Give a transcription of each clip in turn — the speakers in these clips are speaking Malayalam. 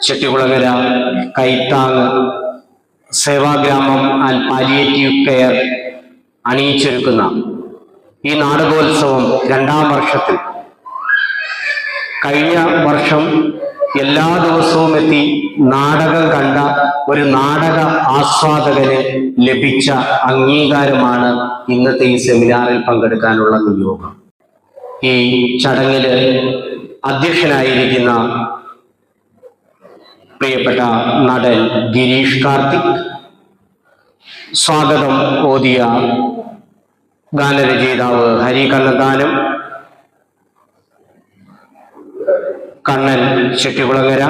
ചെട്ടികുളങ്ങര കൈത്താങ് സേവാഗ്രാമം ആൻഡ് പാലിയേറ്റീവ് കെയർ അണിയിച്ചൊരുക്കുന്ന ഈ നാടകോത്സവം 2ാം വർഷത്തിൽ കഴിഞ്ഞ വർഷം എല്ലാ ദിവസവും എത്തി നാടകം കണ്ട ഒരു നാടക ആസ്വാദകന് ലഭിച്ച അംഗീകാരമാണ് ഇന്നത്തെ ഈ സെമിനാറിൽ പങ്കെടുക്കാനുള്ള നിയോഗം. ഈ ചടങ്ങിൽ അധ്യക്ഷനായിരിക്കുന്ന പ്രിയപ്പെട്ട നടൻ ഗിരീഷ് കാർത്തിക്, സ്വാഗതം ഓതിയ ഗാനരചയിതാവ് ഹരി കണ്ണന്താനം, കണ്ണൻ ചെട്ടികുളങ്ങര,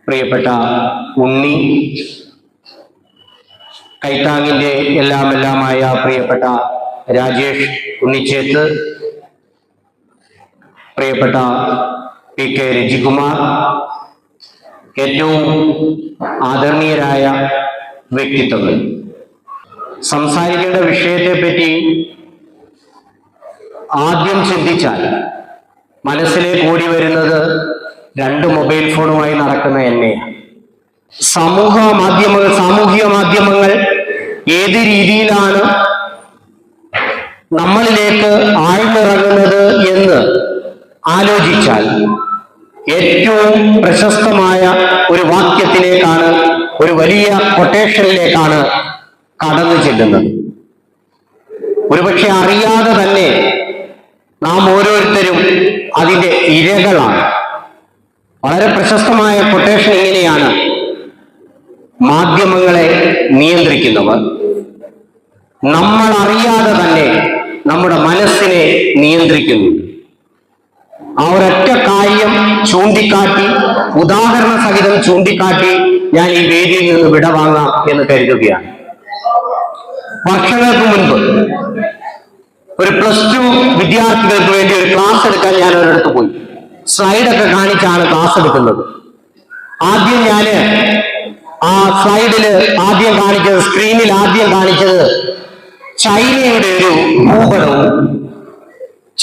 പ്രിയപ്പെട്ട ഉണ്ണി, കൈത്താങ്ങിൻ്റെ എല്ലാമായ പ്രിയപ്പെട്ട രാജേഷ് ഉണ്ണിച്ചേത്ത്, പ്രിയപ്പെട്ട പി കെ രജികുമാർ, ഏറ്റവും ആദരണീയരായ വ്യക്തിത്വങ്ങൾ. സംസാരിക്കേണ്ട വിഷയത്തെപ്പറ്റി ആദ്യം ചിന്തിച്ചാൽ മനസ്സിലേക്ക് ഓടി വരുന്നത് 2 മൊബൈൽ ഫോണുമായി നടക്കുന്ന എന്നെയാണ്. സാമൂഹിക മാധ്യമങ്ങൾ ഏത് രീതിയിലാണ് നമ്മളിലേക്ക് ആഴ്ന്നിറങ്ങുന്നത് എന്ന് ആലോചിച്ചാൽ ഏറ്റവും പ്രശസ്തമായ ഒരു വാക്യത്തിലേക്കാണ്, ഒരു വലിയ കൊട്ടേഷനിലേക്കാണ് കടന്നു ചെല്ലുന്നത്. ഒരുപക്ഷെ അറിയാതെ തന്നെ നാം ഓരോരുത്തരും അതിൻ്റെ ഇരകളാണ്. വളരെ പ്രശസ്തമായ കൊട്ടേഷൻ ഇങ്ങനെയാണ്: മാധ്യമങ്ങളെ നിയന്ത്രിക്കുന്നവർ നമ്മൾ അറിയാതെ തന്നെ നമ്മുടെ മനസ്സിനെ നിയന്ത്രിക്കുന്നു. ആ ഒരൊറ്റ കാര്യം ചൂണ്ടിക്കാട്ടി, ഉദാഹരണ സഹിതം ചൂണ്ടിക്കാട്ടി ഞാൻ ഈ വേദിയിൽ നിന്ന് വിടവാങ്ങാം എന്ന് കരുതുകയാണ്. വർഷങ്ങൾക്ക് മുൻപ് ഒരു +2 വിദ്യാർത്ഥികൾക്ക് വേണ്ടി ഒരു ക്ലാസ് എടുക്കാൻ ഞാൻ ഒരിടത്ത് പോയി. സ്ലൈഡൊക്കെ കാണിച്ചാണ് ക്ലാസ് എടുക്കുന്നത്. ആദ്യം ഞാൻ ആ സ്ലൈഡിൽ ആദ്യം കാണിച്ചത്, സ്ക്രീനിൽ ആദ്യം കാണിച്ചത് ചൈനയുടെ ഒരു ഭൂപടവും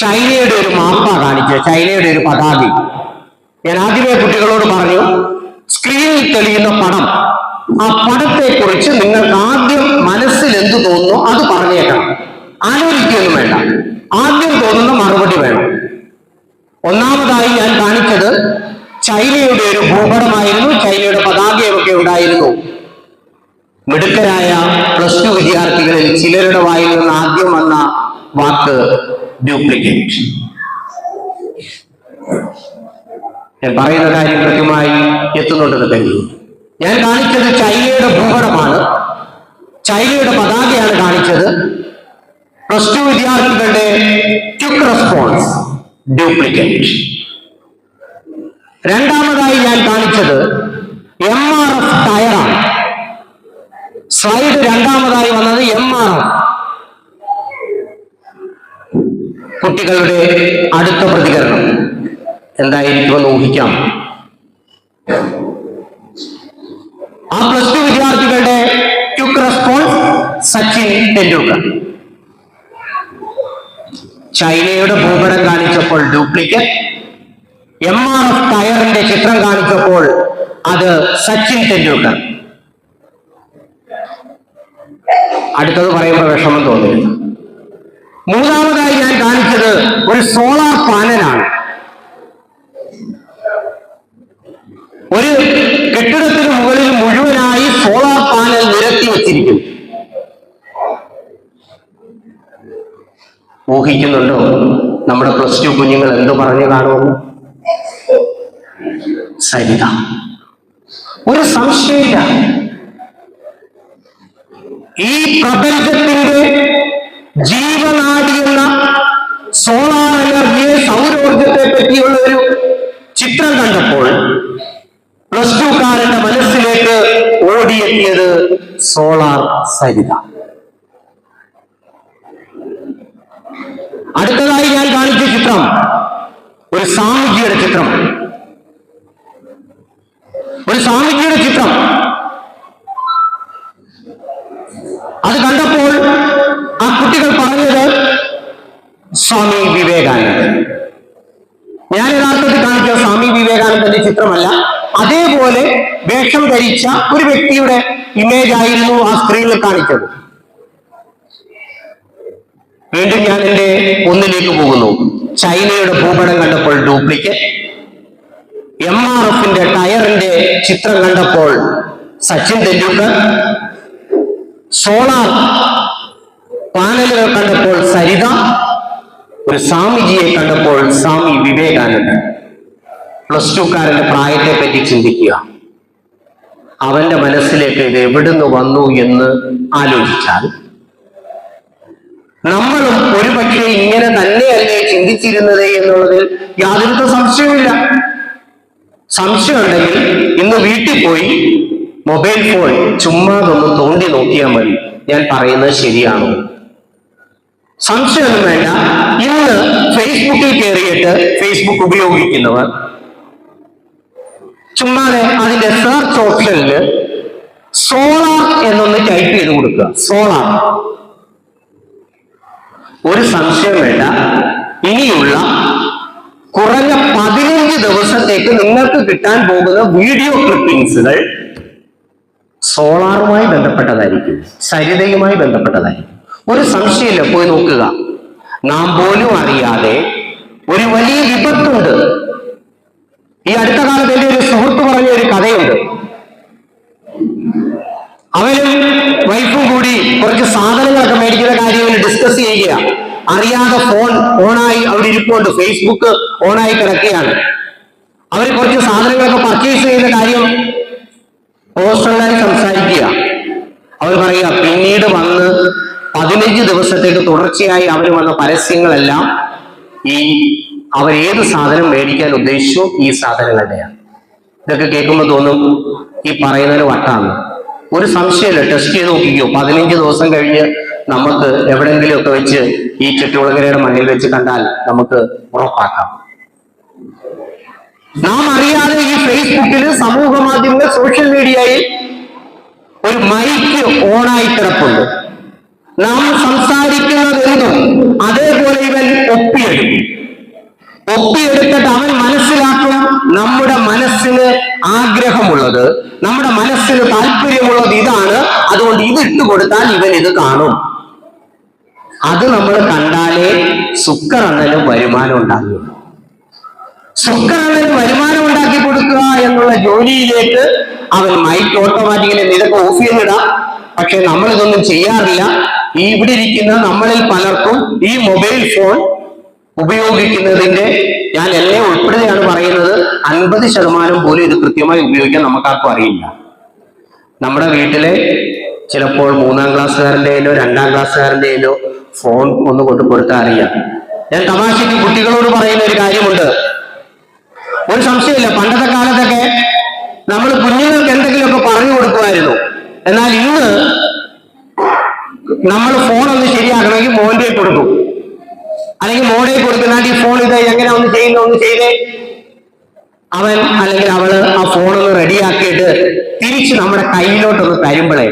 ചൈനയുടെ ഒരു മാപ്പാ കാണിച്ചത്, ചൈനയുടെ ഒരു പതാക. ഞാൻ ആദ്യമേ കുട്ടികളോട് പറഞ്ഞു, സ്ക്രീനിൽ തെളിയുന്ന പടം, ആ പടത്തെക്കുറിച്ച് നിങ്ങൾക്ക് ആദ്യം മനസ്സിൽ എന്ത് തോന്നുന്നു അത് പറഞ്ഞേക്കണം. ആലോചിക്കുകയൊന്നും വേണ്ട, ആദ്യം തോന്നുന്ന മറുപടി വേണം. ഒന്നാമതായി ഞാൻ കാണിച്ചത് ചൈനയുടെ ഒരു ഭൂപടമായിരുന്നു. ചൈനയുടെ പതാകയൊക്കെ ഉണ്ടായിരുന്നു. മിടുക്കരായ +2 വിദ്യാർത്ഥികളിൽ ചിലരുടെ വായിൽ നിന്ന് ആദ്യം വന്ന വാക്ക് ഡ്യൂപ്ലിക്കേറ്റ്. ഞാൻ പറയുന്ന കാര്യം കൃത്യമായി എത്തുന്നുണ്ടെന്ന് കരുതുന്നു. ഞാൻ കാണിച്ചത് ചൈനയുടെ ഭൂപടമാണ്, ചൈനയുടെ പതാകയാണ് കാണിച്ചത്. +2 വിദ്യാർത്ഥികളുടെ ക്വിക്ക് റെസ്പോൺസ് ഡ്യൂപ്ലിക്കേറ്റ്. രണ്ടാമതായി ഞാൻ കാണിച്ചത് MRF ടയറാണ്. സ്ലൈഡ് രണ്ടാമതായി വന്നത് MRF. കുട്ടികളുടെ അടുത്ത പ്രതികരണം എന്തായിരിക്കുമെന്ന് ഊഹിക്കാം. ആ +2 വിദ്യാർത്ഥികളുടെ ക്വിക്ക് റെസ്പോൺസ് സച്ചിൻ ടെണ്ടുൽക്കർ. ചൈനയുടെ ഭൂപടം കാണിച്ചപ്പോൾ ഡ്യൂപ്ലിക്കേറ്റ്, MRF ടയറിന്റെ ചിത്രം കാണിച്ചപ്പോൾ അത് സച്ചിൻ ടെണ്ടുൽക്കർ. അടുത്തത് പറയുമ്പോൾ വിഷമം തോന്നില്ല. മൂന്നാമതായി ഞാൻ കാണിച്ചത് ഒരു സോളാർ പാനലാണ്. ഒരു കെട്ടിടത്തിന് മുകളിൽ മുഴുവനായി സോളാർ പാനൽ നിരത്തി വച്ചിരിക്കുന്നു. ഊഹിക്കുന്നുണ്ടോ നമ്മുടെ +2 കുഞ്ഞുങ്ങൾ എന്തു പറഞ്ഞു കാണുമെന്ന്? സരിത. ഒരു സംശയമില്ല, ഈ പ്രപഞ്ചത്തിന്റെ ജീവനാടി എന്ന സോളാർ എനർജിയെ, സൗരോർജത്തെ പറ്റിയുള്ള ഒരു ചിത്രം കണ്ടപ്പോൾ +2കാരന്റെ മനസ്സിലേക്ക് ഓടിയെത്തിയത് സോളാർ സരിത. അടുത്തതായി ഞാൻ കാണിച്ച ചിത്രം ഒരു സ്വാമിജിയുടെ ചിത്രം. അത് കണ്ടപ്പോൾ ആ കുട്ടികൾ പറഞ്ഞത് സ്വാമി വിവേകാനന്ദൻ. ഞാൻ യഥാർത്ഥത്തിൽ കാണിച്ച സ്വാമി വിവേകാനന്ദന്റെ ചിത്രമല്ല. മാത്രമല്ല അതേപോലെ വേഷം ധരിച്ച ഒരു വ്യക്തിയുടെ ഇമേജ് ആയിരുന്നു ആ സ്ക്രീനിൽ കാണിച്ചത്. വീണ്ടും ഞാൻ എന്റെ ഒന്നിലേക്ക് പോകുന്നു. ചൈനയുടെ ഭൂപടം കണ്ടപ്പോൾ ഡ്യൂപ്ലിക്കേറ്റ്, MRFന്റെ ടയറിന്റെ ചിത്രം കണ്ടപ്പോൾ സച്ചിൻ തെണ്ടുൽക്കർ, സോളാർ പാനലുകൾ കണ്ടപ്പോൾ സരിത, ഒരു സ്വാമിജിയെ കണ്ടപ്പോൾ സ്വാമി വിവേകാനന്ദൻ. +2കാരന്റെ പ്രായത്തെ പറ്റി ചിന്തിക്കുക. അവന്റെ മനസ്സിലേക്ക് ഇത് എവിടുന്ന് വന്നു എന്ന് ആലോചിച്ചാൽ നമ്മളും ഒരുപക്ഷെ ഇങ്ങനെ തന്നെയല്ലേ ചിന്തിച്ചിരുന്നത് എന്നുള്ളതിൽ യാതൊരു സംശയവുമില്ല. സംശയമുണ്ടെങ്കിൽ ഇന്ന് വീട്ടിൽ പോയി മൊബൈൽ ഫോൺ ചുമ്മാതൊന്ന് തോണ്ടി നോക്കിയാൽ മതി, ഞാൻ പറയുന്നത് ശരിയാണോ. സംശയമൊന്നും വേണ്ട. ഇന്ന് ഫേസ്ബുക്കിൽ കയറിയിട്ട് ഫേസ്ബുക്ക് ഉപയോഗിക്കുന്നവർ ചുമ്മാതെ അതിന്റെ സെർച്ച് ഓപ്ഷനിൽ സോളാർ എന്നൊന്ന് ടൈപ്പ് ചെയ്ത് കൊടുക്കുക. സോളാർ. ഒരു സംശയം വേണ്ട, ഇനിയുള്ള കുറഞ്ഞ 15 ദിവസത്തേക്ക് നിങ്ങൾക്ക് കിട്ടാൻ പോകുന്ന വീഡിയോ ക്ലിപ്പിംഗ്സുകൾ സോളാറുമായി ബന്ധപ്പെട്ടതായിരിക്കും, സരിതയുമായി ബന്ധപ്പെട്ടതായിരിക്കും. ഒരു സംശയമില്ല, പോയി നോക്കുക. നാം പോലും അറിയാതെ ഒരു വലിയ വിപത്തുണ്ട്. ഈ അടുത്ത കാലത്ത് എന്റെ ഒരു സുഹൃത്ത് പറഞ്ഞ ഒരു കഥയുണ്ട്. അവനും വൈഫും കൂടി കുറച്ച് സാധനങ്ങളൊക്കെ മേടിക്കുന്ന കാര്യങ്ങൾ ഡിസ്കസ് ചെയ്യുക. അറിയാതെ ഫോൺ ഓണായി അവിടെ ഇരിപ്പുണ്ട്, ഫേസ്ബുക്ക് ഓണായി കിടക്കുകയാണ്. അവർ കുറച്ച് സാധനങ്ങളൊക്കെ പർച്ചേസ് ചെയ്യുന്ന കാര്യം പേഴ്സണലായി സംസാരിക്കുക. അവർ പറയുക, പിന്നീട് വന്ന് 15 ദിവസത്തേക്ക് തുടർച്ചയായി അവർ വന്ന പരസ്യങ്ങളെല്ലാം അവർ ഏത് സാധനം മേടിക്കാൻ ഉദ്ദേശിച്ചു ഈ സാധനങ്ങളുടെയാണ്. ഇതൊക്കെ കേൾക്കുമ്പോൾ തോന്നും ഈ പറയുന്നതിന് വട്ടാണ്. ഒരു സംശയമില്ല, ടെസ്റ്റ് ചെയ്ത് നോക്കിക്കോ. 15 ദിവസം കഴിഞ്ഞ് നമുക്ക് എവിടെയെങ്കിലും ഒക്കെ വെച്ച് ഈ ചുറ്റുകുളങ്ങരയുടെ മണ്ണിൽ വെച്ച് കണ്ടാൽ നമുക്ക് ഉറപ്പാക്കാം. നാം അറിയാതെ ഈ ഫേസ്ബുക്കിൽ, സമൂഹ മാധ്യമങ്ങൾ, സോഷ്യൽ മീഡിയയിൽ ഒരു മൈക്ക് ഓണായി കിടപ്പുണ്ട്. നാം സംസാരിക്കുന്നതെന്തും അതേപോലെ ഇവൻ ഒപ്പിയെടുത്തിട്ട് അവൻ മനസ്സിലാക്കും നമ്മുടെ മനസ്സിന് ആഗ്രഹമുള്ളത്, നമ്മുടെ മനസ്സിന് താല്പര്യമുള്ളത് ഇതാണ്, അതുകൊണ്ട് ഇത് ഇട്ട് കൊടുത്താൽ ഇവൻ ഇത് കാണും. അത് നമ്മൾ കണ്ടാലേ സുക്കറണ്ണനും വരുമാനം ഉണ്ടാകും. സുക്കറണ്ണന് വരുമാനം ഉണ്ടാക്കി കൊടുക്കുക എന്നുള്ള ജോലിയിലേക്ക് അവൻ മൈക്ക് ഓട്ടോമാറ്റിക്കലി ഇതൊക്കെ ഓഫ് ചെയ്തിടാം. പക്ഷെ നമ്മൾ ഇതൊന്നും ചെയ്യാറില്ല. ഈ ഇവിടെ ഇരിക്കുന്ന നമ്മളിൽ പലർക്കും ഈ മൊബൈൽ ഫോൺ ഉപയോഗിക്കുന്നതിന്റെ, ഞാൻ എന്നെ ഉൾപ്പെടെയാണ് പറയുന്നത്, 50% പോലും ഇത് കൃത്യമായി ഉപയോഗിക്കാൻ നമുക്കാർക്കും അറിയില്ല. നമ്മുടെ വീട്ടിലെ ചിലപ്പോൾ 3ാം ക്ലാസ്സുകാരൻ്റെയിലോ 2ാം ക്ലാസ്സുകാരൻ്റെയിലോ ഫോൺ ഒന്ന് കൊണ്ട് കൊടുത്താൽ അറിയാം. ഞാൻ തമാശയ്ക്ക് കുട്ടികളോട് പറയുന്ന ഒരു കാര്യമുണ്ട്. ഒരു സംശയമില്ല, പണ്ടത്തെ കാലത്തൊക്കെ നമ്മൾ കുഞ്ഞുങ്ങൾക്ക് എന്തെങ്കിലുമൊക്കെ പറഞ്ഞു കൊടുക്കുമായിരുന്നു. എന്നാൽ ഇന്ന് നമ്മൾ ഫോൺ ഒന്ന് ശരിയാക്കണമെങ്കിൽ മോന്റെ കൊടുക്കും, അല്ലെങ്കിൽ മോനെ കൊടുക്കുന്നാണ്ട് ഈ ഫോൺ ഇത് എങ്ങനെ ഒന്ന് ചെയ്യുന്ന ഒന്ന് ചെയ്തേ. അവൻ അല്ലെങ്കിൽ അവള് ആ ഫോണൊന്ന് റെഡിയാക്കിയിട്ട് തിരിച്ച് നമ്മുടെ കയ്യിലോട്ടൊന്ന് തരുമ്പോഴേ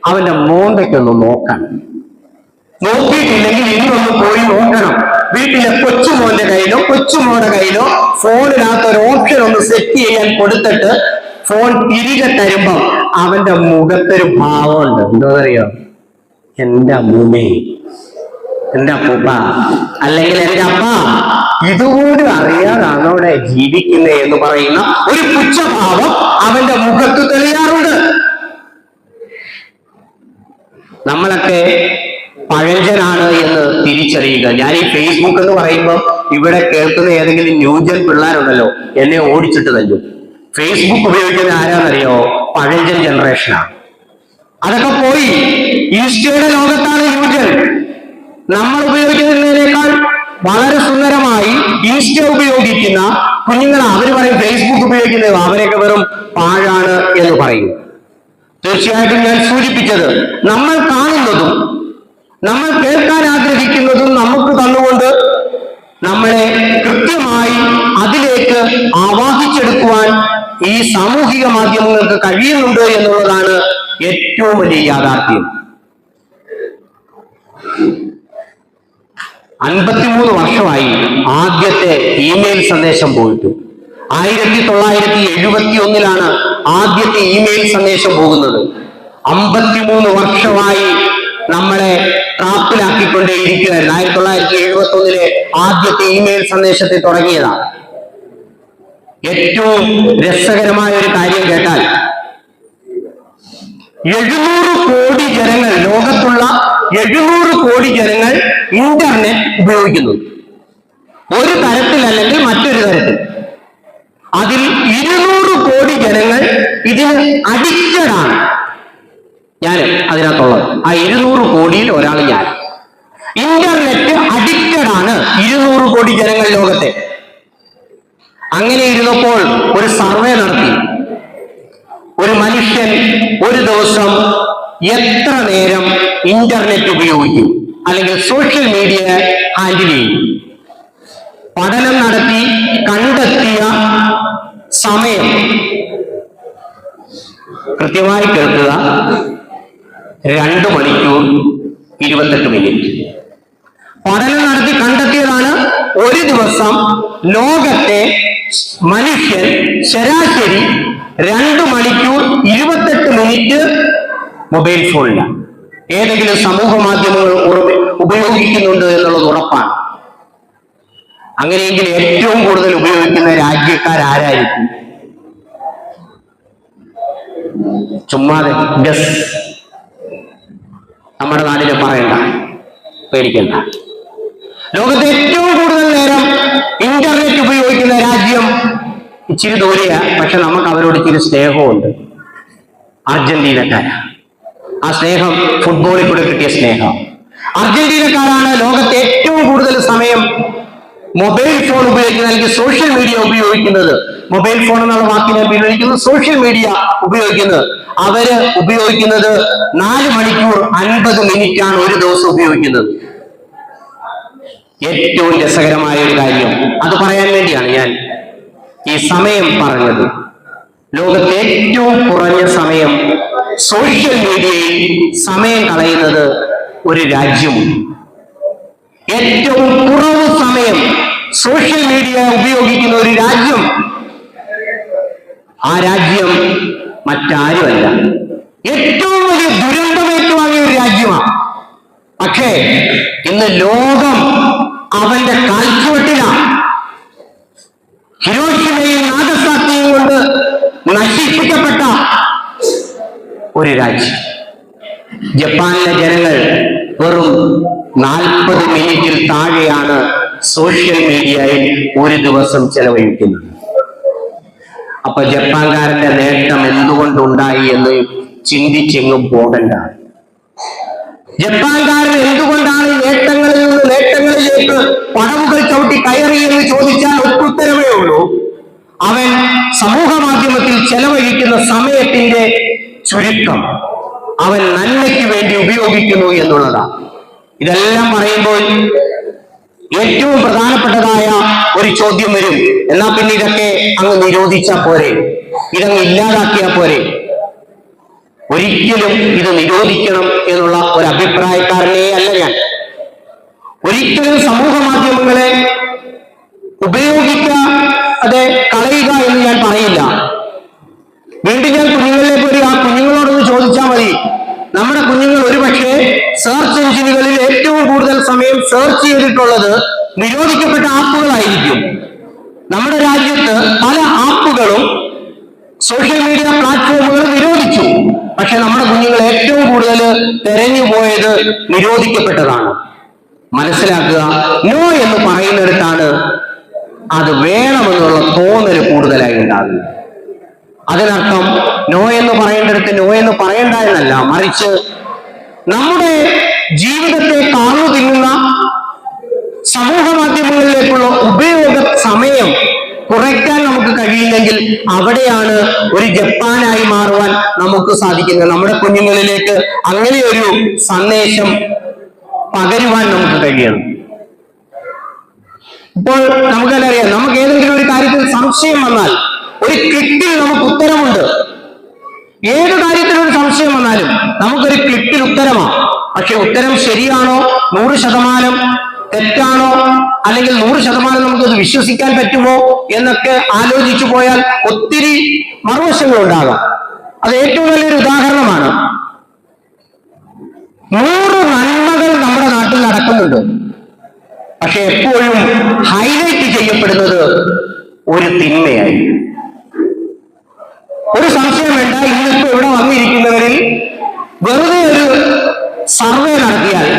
അവന്റെ മോന്തയ്ക്കൊന്ന് നോക്കണം. നോക്കിയിട്ടില്ലെങ്കിൽ ഇന്നൊന്ന് പോയി നോക്കണം. വീട്ടിലെ കൊച്ചുമോന്റെ കയ്യിലോ കൊച്ചുമോന്റെ കയ്യിലോ ഫോണിനകത്ത് ഒരു ഓപ്ഷൻ ഒന്ന് സെറ്റ് ചെയ്യാൻ കൊടുത്തിട്ട് ഫോൺ തിരികെ തരുമ്പം അവന്റെ മുഖത്തൊരു ഭാവമുണ്ട്. എന്താ അറിയോ, എന്റെ അമ്മൂമ്മേ, എന്റെ അപ്പൂപ്പ, അല്ലെങ്കിൽ എന്റെ അപ്പ ഇതുപോലും അറിയാതാണ് അവിടെ ജീവിക്കുന്നത് എന്ന് പറയുന്ന ഒരു പുച്ഛഭാവം അവന്റെ മുഖത്ത് തെളിയാറുണ്ട്. നമ്മളൊക്കെ പഴഞ്ചനാണ് എന്ന് തിരിച്ചറിയുക. ഞാൻ ഈ ഫേസ്ബുക്ക് എന്ന് പറയുമ്പോൾ ഇവിടെ കേൾക്കുന്ന ഏതെങ്കിലും ന്യൂജൻ പിള്ളേരുണ്ടല്ലോ, എന്നെ ഓടിച്ചിട്ട് തല്ലും. ഫേസ്ബുക്ക് ഉപയോഗിക്കുന്ന ആരാന്നറിയോ? പഴഞ്ചൻ ജനറേഷനാണ്. അതൊക്കെ പോയി ഇൻസ്റ്റയുടെ ലോകത്താണ് ന്യൂജൻ. നമ്മൾ ഉപയോഗിക്കുന്നതിനേക്കാൾ വളരെ സുന്ദരമായി ഇൻസ്റ്റ ഉപയോഗിക്കുന്ന കുഞ്ഞുങ്ങൾ അവർ പറയും ഫേസ്ബുക്ക് ഉപയോഗിക്കുന്നത് അവരൊക്കെ വെറും പാഴാണ് എന്ന് പറയും. തീർച്ചയായിട്ടും ഞാൻ സൂചിപ്പിച്ചത്, നമ്മൾ കാണുന്നതും നമ്മൾ കേൾക്കാൻ ആഗ്രഹിക്കുന്നതും നമുക്ക് തന്നുകൊണ്ട് നമ്മളെ കൃത്യമായി അതിലേക്ക് ആവാഹിച്ചെടുക്കുവാൻ ഈ സാമൂഹിക മാധ്യമങ്ങൾക്ക് കഴിയുന്നുണ്ട് എന്നുള്ളതാണ് ഏറ്റവും വലിയ യാഥാർത്ഥ്യം. 53 വർഷമായി ആദ്യത്തെ ഇമെയിൽ സന്ദേശം പോയിട്ടു. 1971 ആദ്യത്തെ ഇമെയിൽ സന്ദേശം പോകുന്നത്. 53 വർഷമായി നമ്മളെ ട്രാപ്പിലാക്കിക്കൊണ്ടേയിരിക്കുകയായിരുന്നു. 1971 ആദ്യത്തെ ഇമെയിൽ സന്ദേശത്തെ തുടങ്ങിയതാണ്. ഏറ്റവും രസകരമായ ഒരു കാര്യം കേട്ടാൽ, 700 കോടി ജനങ്ങൾ, ലോകത്തുള്ള 700 കോടി ജനങ്ങൾ ഇന്റർനെറ്റ് ഉപയോഗിക്കുന്നു. ഒരു തരത്തിൽ അല്ലെങ്കിൽ മറ്റൊരു തരത്തിൽ. അതിൽ 200 കോടി ജനങ്ങൾ ഇതിന് അഡിക്റ്റഡ് ആണ്. ഞാൻ അതിനകത്തുള്ളത് ആ 200 കോടിയിൽ ഒരാൾ ഞാൻ. ഇന്റർനെറ്റ് അഡിക്റ്റഡ് ആണ് 200 കോടി ജനങ്ങൾ ലോകത്തെ. അങ്ങനെ ഇരുന്നപ്പോൾ ഒരു സർവേ നടത്തി. ഒരു മനുഷ്യൻ ഒരു ദിവസം എത്ര നേരം ഇന്റർനെറ്റ് ഉപയോഗിക്കും അല്ലെങ്കിൽ സോഷ്യൽ മീഡിയ ഹാൻഡിൽ ചെയ്യും? പഠനം നടത്തി കണ്ടെത്തിയ സമയം കൃത്യമായി കേൾക്കുക, 2 മണിക്കൂർ 28 മിനിറ്റ്. പഠനം നടത്തി കണ്ടെത്തിയതാണ് ഒരു ദിവസം ലോകത്തെ മനുഷ്യൻ ശരാശരി 2 മണിക്കൂർ 28 മിനിറ്റ് മൊബൈൽ ഫോണിലാണ്, ഏതെങ്കിലും സമൂഹ മാധ്യമങ്ങൾ ഉപയോഗിക്കുന്നുണ്ട് എന്നുള്ളത് ഉറപ്പാണ്. അങ്ങനെയെങ്കിൽ ഏറ്റവും കൂടുതൽ ഉപയോഗിക്കുന്ന രാജ്യക്കാരാരായിരിക്കും? ചുമ്മാതെ ഗസ്. നമ്മുടെ നാട്ടിൽ പറയണ്ട, പേടിക്കണ്ട. ലോകത്തെ ഏറ്റവും കൂടുതൽ നേരം ഇന്റർനെറ്റ് ഉപയോഗിക്കുന്ന രാജ്യം ഇച്ചിരി ദൂരെയാ, പക്ഷെ നമുക്ക് അവരോട് ഇച്ചിരി സ്നേഹമുണ്ട്. അർജന്റീനക്കാരാ. ആ സ്നേഹം ഫുട്ബോളിൽ കൂടെ കിട്ടിയ സ്നേഹം. അർജന്റീനക്കാരാണ് ലോകത്തെ ഏറ്റവും കൂടുതൽ സമയം മൊബൈൽ ഫോൺ ഉപയോഗിക്കുന്നത് അല്ലെങ്കിൽ സോഷ്യൽ മീഡിയ ഉപയോഗിക്കുന്നത്. മൊബൈൽ ഫോൺ എന്നുള്ള വാക്കിനെ ഉപയോഗിക്കുന്നത് സോഷ്യൽ മീഡിയ ഉപയോഗിക്കുന്നത്. അവര് ഉപയോഗിക്കുന്നത് 4 മണിക്കൂർ 50 മിനിറ്റ് ആണ് ഒരു ദിവസം ഉപയോഗിക്കുന്നത്. ഏറ്റവും രസകരമായ ഒരു കാര്യം, അത് പറയാൻ വേണ്ടിയാണ് ഞാൻ ഈ സമയം പറഞ്ഞത്. ലോകത്തെ ഏറ്റവും കുറഞ്ഞ സമയം സോഷ്യൽ മീഡിയയിൽ സമയം കളയുന്നത് ഒരു രാജ്യമുണ്ട്. ഏറ്റവും കുറവ് സമയം സോഷ്യൽ മീഡിയ ഉപയോഗിക്കുന്ന ഒരു രാജ്യം, ആ രാജ്യം മറ്റാരുമല്ല, ഏറ്റവും വലിയ ദുരന്തമേറ്റുവാങ്ങിയ ഒരു രാജ്യമാണ്. പക്ഷേ ഇന്ന് ലോകം അവന്റെ കാൽച്ചുവട്ടിലാണ്. ഹിരോഷിമയും നാഗസാക്കിയും കൊണ്ട് നശിപ്പിക്കപ്പെട്ട ഒരു രാജ്യം. ജപ്പാനിലെ ജനങ്ങൾ വെറും 40 മിനിറ്റിൽ താഴെയാണ് സോഷ്യൽ മീഡിയയിൽ ഒരു ദിവസം ചെലവഴിക്കുന്നത്. അപ്പൊ ജപ്പാൻകാരന്റെ നേട്ടം എന്തുകൊണ്ടുണ്ടായി എന്ന് ചിന്തിച്ചെങ്ങും പോകണ്ട. ജപ്പാൻകാരൻ എന്തുകൊണ്ടാണ് നേട്ടങ്ങളിൽ നിന്ന് നേട്ടങ്ങളിലേക്ക് പടവുകൾ ചവിട്ടി കയറി എന്ന് ചോദിച്ചാൽ ഉത്തരവേ ഉള്ളൂ. അവൻ സമൂഹ മാധ്യമത്തിൽ ചെലവഴിക്കുന്ന സമയത്തിന്റെ ചുരുക്കം അവൻ നന്മയ്ക്ക് വേണ്ടി ഉപയോഗിക്കുന്നു എന്നുള്ളതാണ്. ഇതെല്ലാം പറയുമ്പോൾ ഏറ്റവും പ്രധാനപ്പെട്ടതായ ഒരു ചോദ്യം വരും, എന്നാ പിന്നെ ഇതൊക്കെ അങ്ങ് നിരോധിച്ചാൽ പോരെ, ഇതങ്ങ് ഇല്ലാതാക്കിയാൽ പോരെ? ഒരിക്കലും ഇത് നിരോധിക്കണം എന്നുള്ള ഒരു അഭിപ്രായക്കാരനേ അല്ല ഞാൻ. ഒരിക്കലും സമൂഹ മാധ്യമങ്ങളെ ഉപയോഗിക്കാതെ കളയുക എന്ന് ഞാൻ പറയില്ല. വീണ്ടും ഞാൻ കുഞ്ഞുങ്ങളിലേക്ക് വരിക. ആ കുഞ്ഞുങ്ങളോടൊന്ന് ചോദിച്ചാൽ മതി. നമ്മുടെ കുഞ്ഞുങ്ങൾ ഒരുപക്ഷെ സെർച്ച് എഞ്ചിനുകളിൽ ഏറ്റവും കൂടുതൽ സമയം സെർച്ച് ചെയ്തിട്ടുള്ളത് നിരോധിക്കപ്പെട്ട ആപ്പുകളായിരിക്കും. നമ്മുടെ രാജ്യത്ത് പല ആപ്പുകളും സോഷ്യൽ മീഡിയ പ്ലാറ്റ്ഫോമുകൾ നിരോധിച്ചു. പക്ഷെ നമ്മുടെ കുഞ്ഞുങ്ങൾ ഏറ്റവും കൂടുതൽ തെരഞ്ഞു പോയത് നിരോധിക്കപ്പെട്ടതാണ്. മനസ്സിലാക്കുക, നോ എന്ന് പറയുന്നിടത്താണ് അത് വേണമെന്നുള്ള തോന്നൽ കൂടുതലായി ഉണ്ടാകുന്നത്. അതിനർത്ഥം നോ എന്ന് പറയേണ്ടിടത്ത് നോ എന്ന് പറയണ്ട എന്നല്ല, മറിച്ച് നമ്മുടെ ജീവിതത്തെ കാർന്നു തിന്നുന്ന സമൂഹ മാധ്യമങ്ങളിലേക്കുള്ള ഉപയോഗ സമയം കുറയ്ക്കാൻ നമുക്ക് കഴിയില്ലെങ്കിൽ അവിടെയാണ് ഒരു ജപ്പാനായി മാറുവാൻ നമുക്ക് സാധിക്കുന്നത്. നമ്മുടെ കുഞ്ഞുങ്ങളിലേക്ക് അങ്ങനെ ഒരു സന്ദേശം പകരുവാൻ നമുക്ക് കഴിയണം. ഇപ്പോൾ നമുക്കെല്ലാം നമുക്ക് ഏതെങ്കിലും ഒരു കാര്യത്തിൽ സംശയം വന്നാൽ ഒരു ക്ലിക്കിൽ നമുക്ക് ഉത്തരമുണ്ട്. ഏത് കാര്യത്തിലൊരു സംശയം വന്നാലും നമുക്കൊരു ക്ലിക്കിൽ ഉത്തരമാണ്. പക്ഷെ ഉത്തരം ശരിയാണോ, 100% തെറ്റാണോ അല്ലെങ്കിൽ 100% നമുക്കത് വിശ്വസിക്കാൻ പറ്റുമോ എന്നൊക്കെ ആലോചിച്ചു പോയാൽ ഒത്തിരി മറുവശങ്ങളുണ്ടാകാം. അത് ഏറ്റവും വലിയൊരു ഉദാഹരണമാണ്. 100 നന്മകൾ നമ്മുടെ നാട്ടിൽ നടക്കുന്നുണ്ട്. പക്ഷെ എപ്പോഴും ഹൈലൈറ്റ് ചെയ്യപ്പെടുന്നത് ഒരു തിന്മയായി. ഒരു സംശയം വേണ്ട, ഇന്നിപ്പോ ഇവിടെ വന്നിരിക്കുന്നവരിൽ വെറുതെ ഒരു സർവേ നടത്തിയാൽ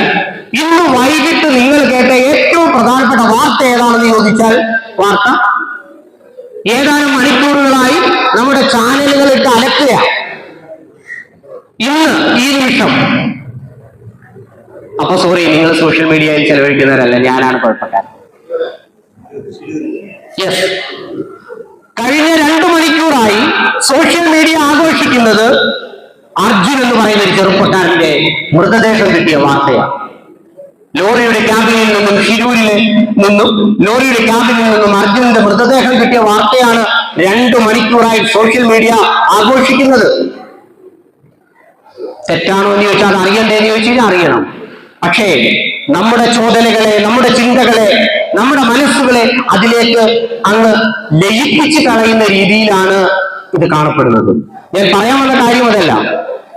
ഇന്ന് വൈകിട്ട് നിങ്ങൾ കേട്ട ഏറ്റവും പ്രധാനപ്പെട്ട വാർത്ത ഏതാണെന്ന് ചോദിച്ചാൽ വാർത്ത ഏതാനും മണിക്കൂറുകളായി നമ്മുടെ ചാനലുകളിട്ട് അലക്കുക. ഇന്ന് ഈ നിമിഷം. അപ്പൊ സോറി, നിങ്ങൾ സോഷ്യൽ മീഡിയയിൽ ചെലവഴിക്കുന്നവരല്ല, ഞാനാണ് കുഴപ്പക്കാരൻ. യെസ്, കഴിഞ്ഞ 2 മണിക്കൂറായി സോഷ്യൽ മീഡിയ ആഘോഷിക്കുന്നത് അർജുൻ എന്ന് പറയുന്ന ഒരു ചെറുപ്പക്കാരന്റെ മൃതദേഹം കിട്ടിയ വാർത്തയാണ്. ലോറിയുടെ ക്യാമ്പിൽ നിന്നും അർജുനന്റെ മൃതദേഹം കിട്ടിയ വാർത്തയാണ് 2 മണിക്കൂറായി സോഷ്യൽ മീഡിയ ആഘോഷിക്കുന്നത്. തെറ്റാണോ എന്ന് ചോദിച്ചാൽ അറിയണ്ടേന്ന് ചോദിച്ചാൽ അറിയണം. പക്ഷേ നമ്മുടെ ചോദനകളെ, നമ്മുടെ ചിന്തകളെ, നമ്മുടെ മനസ്സുകളെ അതിലേക്ക് അങ്ങ് ലയിപ്പിച്ച് കളയുന്ന രീതിയിലാണ് ഇത് കാണപ്പെടുന്നത്. ഞാൻ പറയാൻ വന്ന കാര്യം അതല്ല.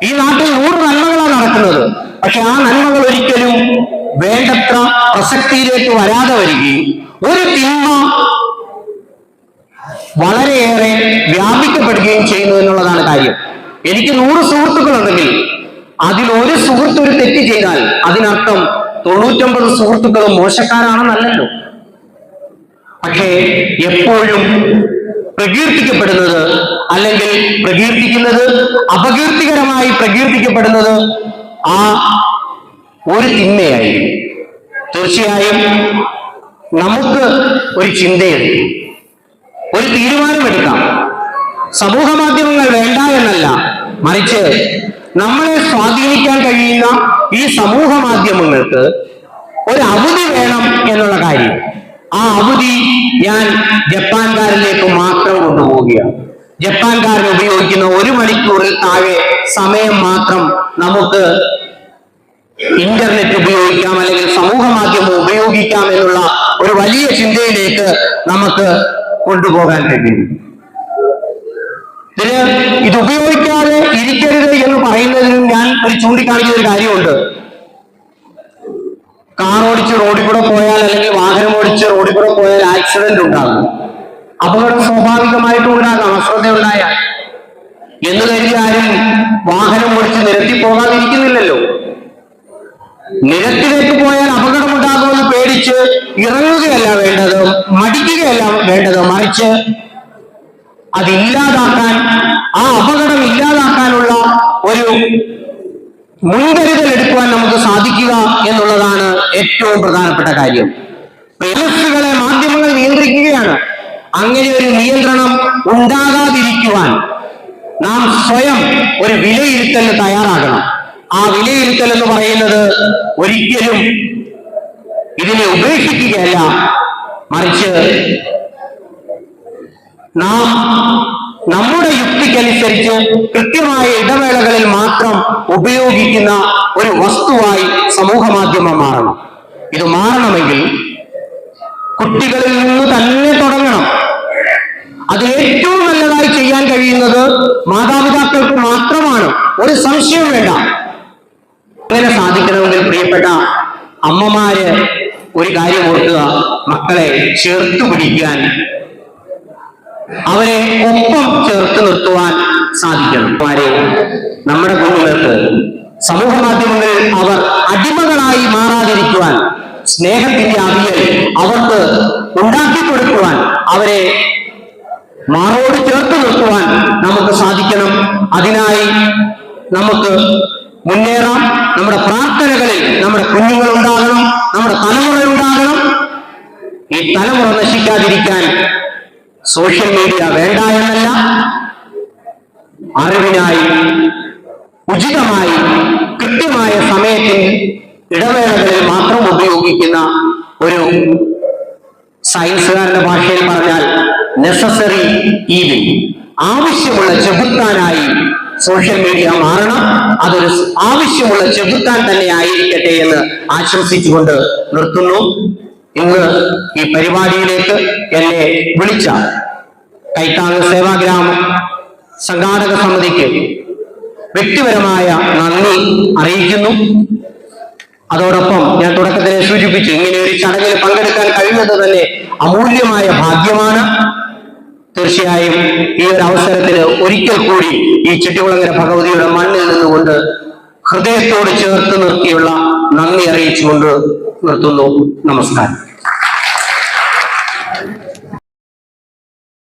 ഈ നാട്ടിൽ 100 നന്മകളാണ് നടക്കുന്നത്. പക്ഷെ ആ നന്മകൾ ഒരിക്കലും വേണ്ടത്ര പ്രസക്തിയിലേക്ക് വരാതെ വരികയും ഒരു തിന്മ വളരെയേറെ വ്യാപിക്കപ്പെടുകയും ചെയ്യുന്നു എന്നുള്ളതാണ് കാര്യം. എനിക്ക് 100 സുഹൃത്തുക്കളുണ്ടെങ്കിൽ അതിൽ ഒരു സുഹൃത്ത് ഒരു തെറ്റ് ചെയ്താൽ അതിനർത്ഥം 99 സുഹൃത്തുക്കളും മോശക്കാരാണെന്നല്ലല്ലോ. പക്ഷേ എപ്പോഴും പ്രകീർത്തിക്കപ്പെടുന്നത്, അല്ലെങ്കിൽ അപകീർത്തികരമായി പ്രകീർത്തിക്കപ്പെടുന്നത് ആ ഒരു തിന്മയായിരിക്കും. തീർച്ചയായും നമുക്ക് ഒരു ചിന്തയെടുക്കാം, ഒരു തീരുമാനമെടുക്കാം. സമൂഹ മാധ്യമങ്ങൾ വേണ്ട എന്നല്ല, മറിച്ച് നമ്മളെ സ്വാധീനിക്കാൻ കഴിയുന്ന ഈ സമൂഹ മാധ്യമങ്ങൾക്ക് ഒരു അവധി വേണം എന്നുള്ള കാര്യം. ആ അവധി ഞാൻ ജപ്പാൻകാരിലേക്ക് മാത്രം കൊണ്ടുപോവുകയാണ്. ജപ്പാൻകാരൻ ഉപയോഗിക്കുന്ന 1 മണിക്കൂറിൽ താഴെ സമയം മാത്രം നമുക്ക് ഇന്റർനെറ്റ് ഉപയോഗിക്കാം, അല്ലെങ്കിൽ സമൂഹ മാധ്യമം ഉപയോഗിക്കാം എന്നുള്ള ഒരു വലിയ ചിന്തയിലേക്ക് നമുക്ക് കൊണ്ടുപോകാൻ കഴിയും. ഇത് ഉപയോഗിക്കാതെ ഇരിക്കരുത് എന്ന് പറയുന്നതിനും ഞാൻ ചൂണ്ടിക്കാണിക്കുന്ന ഒരു കാര്യമുണ്ട്. കാർ ഓടിച്ച് റോഡിൽ കൂടെ പോയാൽ, അല്ലെങ്കിൽ വാഹനം ഓടിച്ച് റോഡിൽ കൂടെ പോയാൽ ആക്സിഡന്റ് ഉണ്ടാകും. അപകടം സ്വാഭാവികമായിട്ടും ഉണ്ടാകാം, അശ്രദ്ധ ഉണ്ടായാൽ. എന്ന് കരുതി ആരും വാഹനം ഓടിച്ച് നിരത്തി പോകാതിരിക്കുന്നില്ലല്ലോ. നിരത്തിലേക്ക് പോയാൽ അപകടമുണ്ടാകുമെന്ന് പേടിച്ച് ഇറങ്ങുകയല്ല വേണ്ടത്, മടിക്കുകയല്ല വേണ്ടത്, മറിച്ച് അതില്ലാതാക്കാൻ, ആ അപകടം ഇല്ലാതാക്കാനുള്ള ഒരു മുൻകരുതൽ എടുക്കുവാൻ നമുക്ക് സാധിക്കുക എന്നുള്ളതാണ് ഏറ്റവും പ്രധാനപ്പെട്ട കാര്യം. മനസ്സുകളെ മാധ്യമങ്ങൾ നിയന്ത്രിക്കുകയാണ്. അങ്ങനെ ഒരു നിയന്ത്രണം ഉണ്ടാകാതിരിക്കുവാൻ നാം സ്വയം ഒരു വിലയിരുത്തലിന് തയ്യാറാകണം. ആ വിലയിരുത്തൽ എന്ന് പറയുന്നത് ഒരിക്കലും ഇതിനെ ഉപേക്ഷിക്കുകയല്ല, മറിച്ച് നാം നമ്മുടെ യുക്തിക്കനുസരിച്ച് കൃത്യമായ ഇടവേളകളിൽ മാത്രം ഉപയോഗിക്കുന്ന ഒരു വസ്തുവായി സമൂഹ മാധ്യമം മാറണം. ഇത് മാറണമെങ്കിൽ കുട്ടികളിൽ നിന്ന് തന്നെ തുടങ്ങണം. അത് ഏറ്റവും നല്ലതായി ചെയ്യാൻ കഴിയുന്നത് മാതാപിതാക്കൾക്ക് മാത്രമാണ്, ഒരു സംശയവും വേണ്ട. അങ്ങനെ സാധിക്കണമെങ്കിൽ പ്രിയപ്പെട്ട അമ്മമാര് ഒരു കാര്യം ഓർക്കുക, മക്കളെ ചേർത്ത് പിടിക്കാൻ, അവരെ ഒപ്പം ചേർത്ത് നിർത്തുവാൻ സാധിക്കണം. നമ്മുടെ കുഞ്ഞുങ്ങൾക്ക് സമൂഹ മാധ്യമങ്ങളിൽ അവർ അടിമകളായി മാറാതിരിക്കുവാൻ, സ്നേഹത്തിന്റെ അവിയൽ അവർക്ക് ഉണ്ടാക്കി കൊടുക്കുവാൻ, അവരെ മാറോട് ചേർത്ത് നിർത്തുവാൻ നമുക്ക് സാധിക്കണം. അതിനായി നമുക്ക് മുന്നേറാം. നമ്മുടെ പ്രാർത്ഥനകളിൽ നമ്മുടെ കുഞ്ഞുങ്ങൾ ഉണ്ടാകണം, നമ്മുടെ തലമുറ ഉണ്ടാകണം. ഈ തലമുറ നശിക്കാതിരിക്കാൻ സോഷ്യൽ മീഡിയ വേണ്ട എന്നല്ല, അറിവിനായി ഉചിതമായി കൃത്യമായ സമയത്തിൽ ഇടവേളകളിൽ മാത്രം ഉപയോഗിക്കുന്ന ഒരു, സയൻസുകാരുടെ ഭാഷയിൽ പറഞ്ഞാൽ നെസസറി ഈവിൽ, ആവശ്യമുള്ള ചെകുത്താനായി സോഷ്യൽ മീഡിയ മാറണം. അതൊരു ആവശ്യമുള്ള ചെകുത്താൻ തന്നെ ആയിരിക്കട്ടെ എന്ന് ആശംസിച്ചുകൊണ്ട് നിർത്തുന്നു. ഇന്ന് ഈ പരിപാടിയിലേക്ക് എന്നെ വിളിച്ച കൈത്താങ് സേവാഗ്രാമം സംഘാടക സമിതിക്ക് വ്യക്തിപരമായ നന്ദി അറിയിക്കുന്നു. അതോടൊപ്പം ഞാൻ തുടക്കത്തിലെ സൂചിപ്പിച്ചു, ഇങ്ങനെ ഒരു ചടങ്ങിൽ പങ്കെടുക്കാൻ കഴിയുന്നത് തന്നെ അമൂല്യമായ ഭാഗ്യമാണ്. തീർച്ചയായും ഈ ഒരു അവസരത്തിന് ഒരിക്കൽ കൂടി ഈ ചെട്ടികുളങ്ങര ഭഗവതിയുടെ മണ്ണിൽ നിന്നുകൊണ്ട് ഹൃദയത്തോട് ചേർത്ത് നിർത്തിയുള്ള നന്ദി അറിയിച്ചുകൊണ്ട് നിർത്തുന്നു. നമസ്കാരം.